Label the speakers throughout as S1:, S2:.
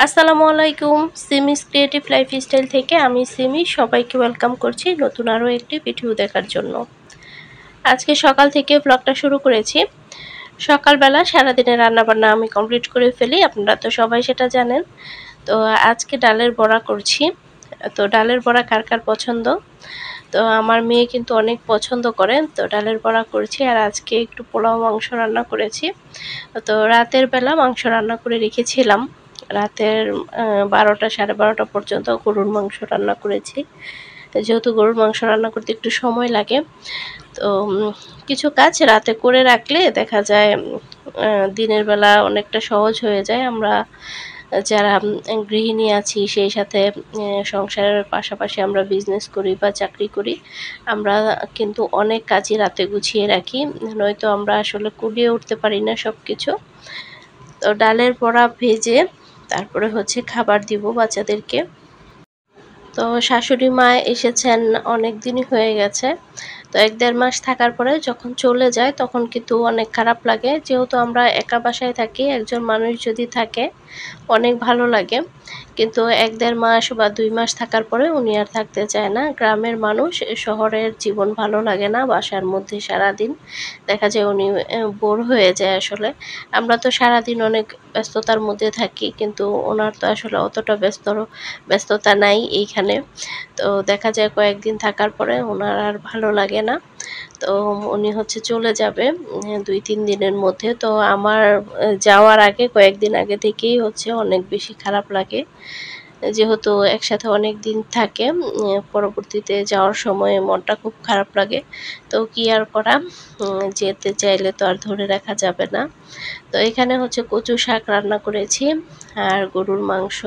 S1: আসসালামু আলাইকুম। সিমিস creative lifestyle থেকে আমি সিমি সবাইকে ওয়েলকাম করছি নতুন আরও একটি ভিডিও দেখার জন্য। আজকে সকাল থেকে ব্লগটা শুরু করেছি। সকালবেলা সারাদিনের রান্নাবান্না আমি কমপ্লিট করে ফেলি, আপনারা তো সবাই সেটা জানেন। তো আজকে ডালের বড়া করছি। তো ডালের বড়া কার কার পছন্দ? তো আমার মেয়ে কিন্তু অনেক পছন্দ করে, তো ডালের বড়া করছি। আর আজকে একটু পোলাও মাংস রান্না করেছি। তো রাতের বেলা মাংস রান্না করে রেখেছিলাম, রাতের 12টা 12:30 পর্যন্ত গরুর মাংস রান্না করেছি। যেহেতু গরুর মাংস রান্না করতে একটু সময় লাগে, তো কিছু কাজ রাতে করে রাখলে দেখা যায় দিনের বেলা অনেকটা সহজ হয়ে যায়। আমরা যারা গৃহিণী আছি, সেই সাথে সংসারের পাশাপাশি আমরা বিজনেস করি বা চাকরি করি, আমরা কিন্তু অনেক কাজই রাতে গুছিয়ে রাখি, নয়তো আমরা আসলে কুলিয়ে উঠতে পারি না সব কিছু। তো ডালের বড়া ভেজে তারপরে হচ্ছে খাবার দিব বাচ্চাদেরকে। তো শাশুড়ি মা এসেছেন অনেক দিনই হয়ে গেছে। তো ১-১.৫ মাস থাকার পরে যখন চলে যায় তখন কিন্তু অনেক খারাপ লাগে। যেহেতু আমরা একা বাসায় থাকি, একজন মানুষ যদি থাকে অনেক ভালো লাগে। কিন্তু ১-১.৫ মাস বা ২ মাস থাকার পরে উনি আর থাকতে চায় না। গ্রামের মানুষ, শহরের জীবন ভালো লাগে না। বাসার মধ্যে সারাদিন দেখা যায় উনি বোর হয়ে যায় আসলে। আমরা তো সারাদিন অনেক ব্যস্ততার মধ্যে থাকি, কিন্তু ওনার তো আসলে অতটা ব্যস্ততা নাই এইখানে। তো দেখা যায় কয়েকদিন থাকার পরে ওনার আর ভালো লাগে না। তো উনি হচ্ছে চলে যাবে ২-৩ দিনের মধ্যে। তো আমার যাওয়ার আগে কয়েকদিন আগে থেকেই হচ্ছে অনেক বেশি খারাপ লাগে। যেহেতু একসাথে অনেক দিন থাকে, পরবর্তীতে যাওয়ার সময় মনটা খুব খারাপ লাগে। তো কি আর করা, যেতে চাইলে তো আর ধরে রাখা যাবে না। তো এখানে হচ্ছে কচু শাক রান্না করেছি আর গরুর মাংস।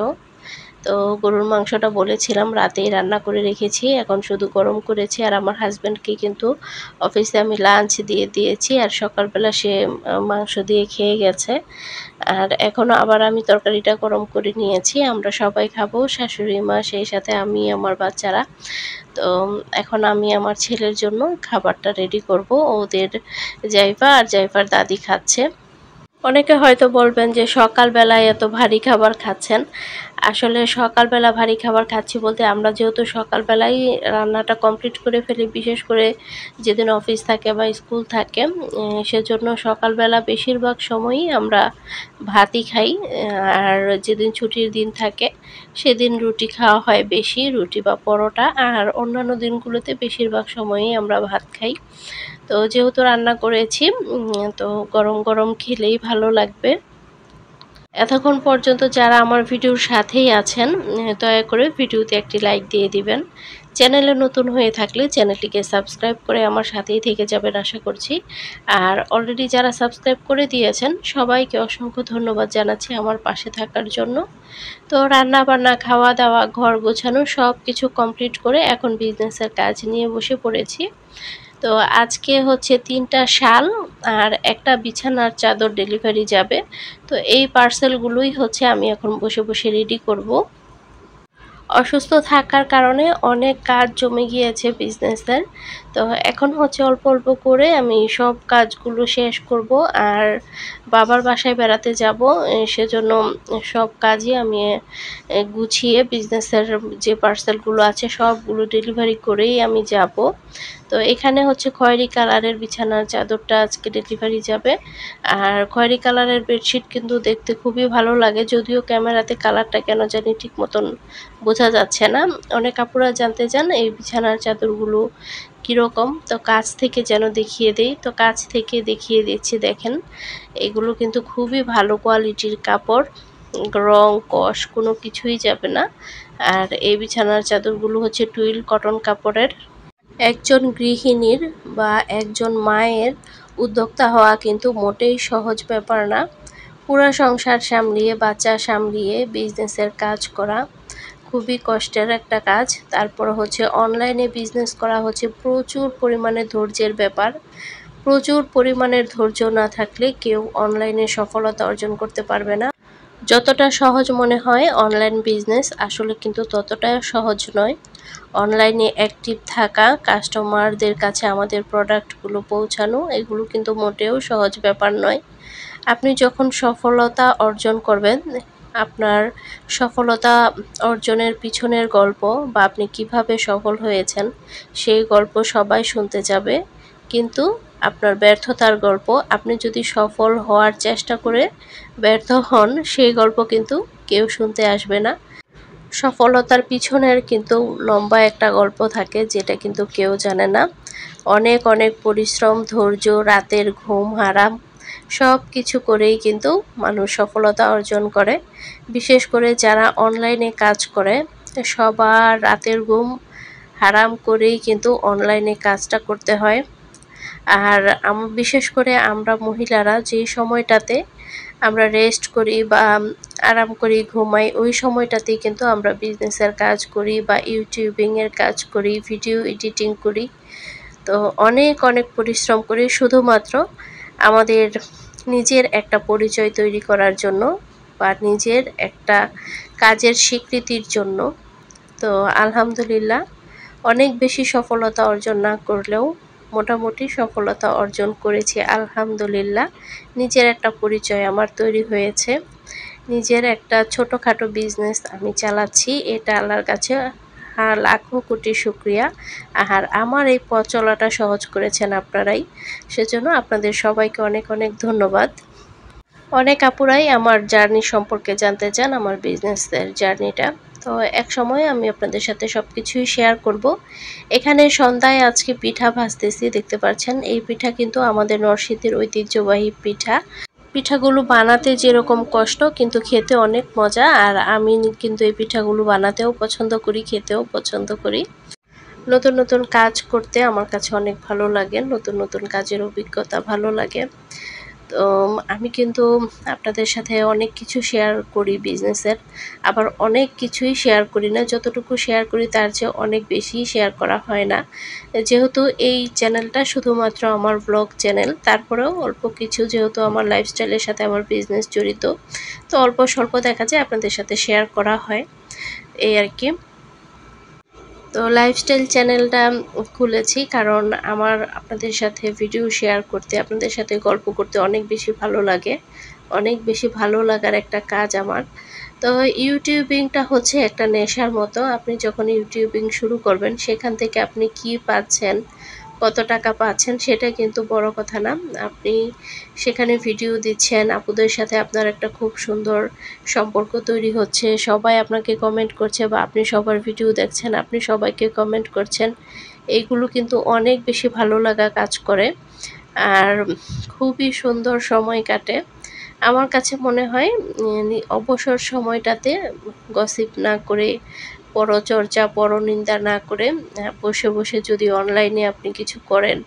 S1: তো গরুর মাংসটা বলেছিলাম রাতেই রান্না করে রেখেছি, এখন শুধু গরম করেছি। আর আমার হাজব্যান্ডকে কিন্তু অফিসে আমি লাঞ্চ দিয়ে দিয়েছি, আর সকালবেলা সে মাংস দিয়ে খেয়ে গেছে। আর এখনও আবার আমি তরকারিটা গরম করে নিয়েছি, আমরা সবাই খাবো, শাশুড়ি মা, সেই সাথে আমি, আমার বাচ্চারা। তো এখন আমি আমার ছেলের জন্য খাবারটা রেডি করব। ওদের জাইফা আর জাইফার দাদি খাচ্ছে। অনেকে হয়তো বলবেন যে সকালবেলায় এত ভারী খাবার খাচ্ছেন। আসলে সকালবেলা ভারী খাবার খাচ্ছি বলতে, আমরা যেহেতু সকালবেলাই রান্নাটা কমপ্লিট করে ফেলি, বিশেষ করে যেদিন অফিস থাকে বা স্কুল থাকে, সেজন্য সকালবেলা বেশিরভাগ সময়ই আমরা ভাতই খাই। আর যেদিন ছুটির দিন থাকে সেদিন রুটি খাওয়া হয় বেশি, রুটি বা পরোটা। আর অন্যান্য দিনগুলোতে বেশিরভাগ সময়ই আমরা ভাত খাই। তো যেহেতু রান্না করেছি, তো গরম গরম খেলেই ভালো লাগবে। এতক্ষণ পর্যন্ত যারা আমার ভিডিওর সাথেই আছেন, দয়া করে ভিডিওতে একটি লাইক দিয়ে দিবেন। চ্যানেলে নতুন হয়ে থাকলে চ্যানেলটিকে সাবস্ক্রাইব করে আমার সাথেই থেকে যাবেন আশা করছি। আর অলরেডি যারা সাবস্ক্রাইব করে দিয়েছেন সবাইকে অসংখ্য ধন্যবাদ জানাচ্ছি আমার পাশে থাকার জন্য। তো রান্না বান্না, খাওয়া দাওয়া, ঘর গোছানো সব কিছু কমপ্লিট করে এখন বিজনেসের কাজ নিয়ে বসে পড়েছি। তো আজকে হচ্ছে ৩টা শাল আর একটা বিছানার চাদর ডেলিভারি যাবে। তো এই পার্সেলগুলোই হচ্ছে আমি এখন বসে বসে রেডি করব। অসুস্থ থাকার কারণে অনেক কাজ জমে গিয়েছে বিজনেসের। তো এখন হচ্ছে অল্প অল্প করে আমি সব কাজগুলো শেষ করব। আর বাবার বাসায় বেড়াতে যাব, সেজন্য সব কাজই আমি গুছিয়ে বিজনেসের যে পার্সেলগুলো আছে সবগুলো ডেলিভারি করেই আমি যাব। তো এখানে হচ্ছে খয়েরি কালারের বিছানার চাদরটা আজকে ডেলিভারি যাবে। আর খয়েরি কালারের বেডশিট কিন্তু দেখতে খুবই ভালো লাগে, যদিও ক্যামেরাতে কালারটা কেন জানি ঠিক মতন বোঝা যাচ্ছে না। অনেক আপুরা জানতে চান এই বিছানার চাদরগুলো কীরকম, তো কাছ থেকে যেন দেখিয়ে দেই। তো কাছ থেকে দেখিয়ে দিচ্ছি, দেখেন এগুলো কিন্তু খুবই ভালো কোয়ালিটির কাপড়, রং কস কোনো কিছুই যাবে না। আর এই বিছানার চাদরগুলো হচ্ছে টুইল কটন কাপড়ের। একজন গৃহিণীর বা একজন মায়ের উদ্যোক্তা হওয়া কিন্তু মোটেই সহজ ব্যাপার না। পুরো সংসার সামলিয়ে, বাচ্চা সামলিয়ে বিজনেসের কাজ করা খুবই কষ্টের একটা কাজ। তারপর হচ্ছে অনলাইনে বিজনেস করা হচ্ছে প্রচুর পরিমাণে ধৈর্যের ব্যাপার। প্রচুর পরিমাণের ধৈর্য না থাকলে কেউ অনলাইনে সফলতা অর্জন করতে পারবে না। যতটা সহজ মনে হয় অনলাইন বিজনেস, আসলে কিন্তু ততটা সহজ নয়। অনলাইনে অ্যাক্টিভ থাকা, কাস্টমারদের কাছে আমাদের প্রোডাক্টগুলো পৌঁছানো, এগুলো কিন্তু মোটেও সহজ ব্যাপার নয়। আপনি যখন সফলতা অর্জন করবেন, আপনার সফলতা অর্জনের পিছনের গল্প বা আপনি কিভাবে সফল হয়েছেন সেই গল্প সবাই শুনতে যাবে, কিন্তু আপনার ব্যর্থতার গল্প, আপনি যদি সফল হওয়ার চেষ্টা করে ব্যর্থ হন, সেই গল্প কিন্তু কেউ শুনতে আসবে না। সফলতার পিছনের কিন্তু লম্বা একটা গল্প থাকে, যেটা কিন্তু কেউ জানে না। অনেক অনেক পরিশ্রম, ধৈর্য, রাতের ঘুম হারাম, সব কিছু করেই কিন্তু মানুষ সফলতা অর্জন করে। বিশেষ করে যারা অনলাইনে কাজ করে, সবার রাতের ঘুম হারাম করেই কিন্তু অনলাইনে কাজটা করতে হয়। আর বিশেষ করে আমরা মহিলারা যে সময়টাতে আমরা রেস্ট করি বা আরাম করি, ঘুমাই, ওই সময়টাতেই কিন্তু আমরা বিজনেসের কাজ করি বা ইউটিউবিংয়ের কাজ করি, ভিডিও এডিটিং করি। তো অনেক অনেক পরিশ্রম করি শুধুমাত্র আমাদের নিজের একটা পরিচয় তৈরি করার জন্য বা নিজের একটা কাজের স্বীকৃতির জন্য। তো আলহামদুলিল্লাহ, অনেক বেশি সফলতা অর্জন না করলেও মোটামুটি সফলতা অর্জন করেছি আলহামদুলিল্লাহ। নিজের একটা পরিচয় আমার তৈরি হয়েছে, নিজের একটা ছোটোখাটো বিজনেস আমি চালাচ্ছি, এটা আল্লাহর কাছে লাখো কোটি শুক্রিয়া। আর আমার এই পথ চলাটা সহজ করেছেন আপনারাই, সেজন্য আপনাদের সবাইকে অনেক অনেক ধন্যবাদ। অনেক আপুরাই আমার জার্নি সম্পর্কে জানতে চান, আমার বিজনেসের জার্নিটা। তো এক সময় আমি আপনাদের সাথে সব কিছুই শেয়ার করব। এখানে সন্ধ্যায় আজকে পিঠা ভাজতেছি, দেখতে পাচ্ছেন। এই পিঠা কিন্তু আমাদের নরসিংদীর ঐতিহ্যবাহী পিঠা। পিঠাগুলো বানাতে যেরকম কষ্ট, কিন্তু খেতে অনেক মজা। আর আমি কিন্তু এই পিঠাগুলো বানাতেও পছন্দ করি, খেতেও পছন্দ করি। নতুন নতুন কাজ করতে আমার কাছে অনেক ভালো লাগে, নতুন নতুন কাজের অভিজ্ঞতা ভালো লাগে। তো আমি কিন্তু আপনাদের সাথে অনেক কিছু শেয়ার করি বিজনেসের, আবার অনেক কিছুই শেয়ার করি না। যতটুকু শেয়ার করি তার চেয়ে অনেক বেশি শেয়ার করা হয় না, যেহেতু এই চ্যানেলটা শুধুমাত্র আমার ব্লগ চ্যানেল। তারপরেও অল্প কিছু, যেহেতু আমার লাইফস্টাইলের সাথে আমার বিজনেস জড়িত, তো অল্প স্বল্প দেখা যায় আপনাদের সাথে শেয়ার করা হয়, এই আর কি। তো লাইফস্টাইল চ্যানেলটা খুলেছি কারণ আমার আপনাদের সাথে ভিডিও শেয়ার করতে, আপনাদের সাথে গল্প করতে অনেক বেশি ভালো লাগে, অনেক বেশি ভালো লাগার একটা কাজ আমার। তো ইউটিউবিংটা হচ্ছে একটা নেশার মতো। আপনি যখন ইউটিউবিং শুরু করবেন, সেখান থেকে আপনি কি পাচ্ছেন, কত টাকা পাচ্ছেন, সেটা কিন্তু বড় কথা না। আপনি সেখানে ভিডিও দিচ্ছেন, আপুদের সাথে আপনার একটা খুব সুন্দর সম্পর্ক তৈরি হচ্ছে, সবাই আপনাকে কমেন্ট করছে বা আপনি সবার ভিডিও দেখছেন, আপনি সবাইকে কমেন্ট করছেন। এইগুলো কিন্তু অনেক বেশি ভালো লাগা কাজ করে, আর খুবই সুন্দর সময় কাটে। আমার কাছে মনে হয় অবসর সময়টাতে গসিপ না করে, পরচর্চা পরনিন্দা না করে, বসে বসে যদি অনলাইনে আপনি কিছু করেন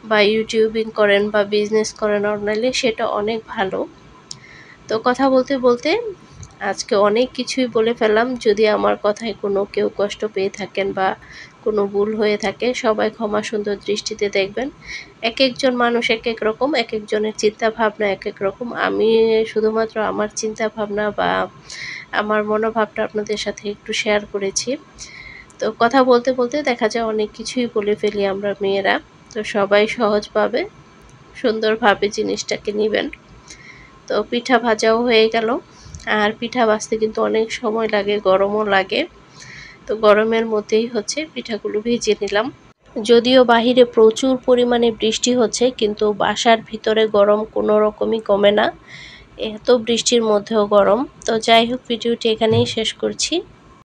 S1: বা ইউটিউবিং করেন বা বিজনেস করেন অনলাইনে, সেটা অনেক ভালো। তো কথা বলতে বলতে আজকে অনেক কিছুই বলে ফেললাম। যদি আমার কথায় কোনো কেউ কষ্ট পেয়ে থাকেন বা কোনো ভুল হয়ে থাকে, সবাই ক্ষমা সুন্দর দৃষ্টিতে দেখবেন। এক একজন মানুষ এক এক রকম, এক একজনের চিন্তা ভাবনা এক এক রকম। আমি শুধুমাত্র আমার চিন্তা ভাবনা বা আমার মনোভাবটা আপনাদের সাথে একটু শেয়ার করেছি। তো কথা বলতে বলতে দেখা যায় অনেক কিছুই বলে ফেলি আমরা মেয়েরা। তো সবাই সহজভাবে সুন্দরভাবে জিনিসটাকে নেবেন। তো পিঠা ভাজাও হয়ে গেল। আর পিঠা ভাজতে কিন্তু অনেক সময় লাগে, গরমও লাগে। তো গরমের মধ্যেই হচ্ছে পিঠাগুলো ভেজে নিলাম। যদিও বাহিরে প্রচুর পরিমাণে বৃষ্টি হচ্ছে, কিন্তু বাসার ভিতরে গরম কোনো রকমই কমে না, এত বৃষ্টির মধ্যেও গরম। তো যাই হোক, ভিডিওটি এখানেই শেষ করছি।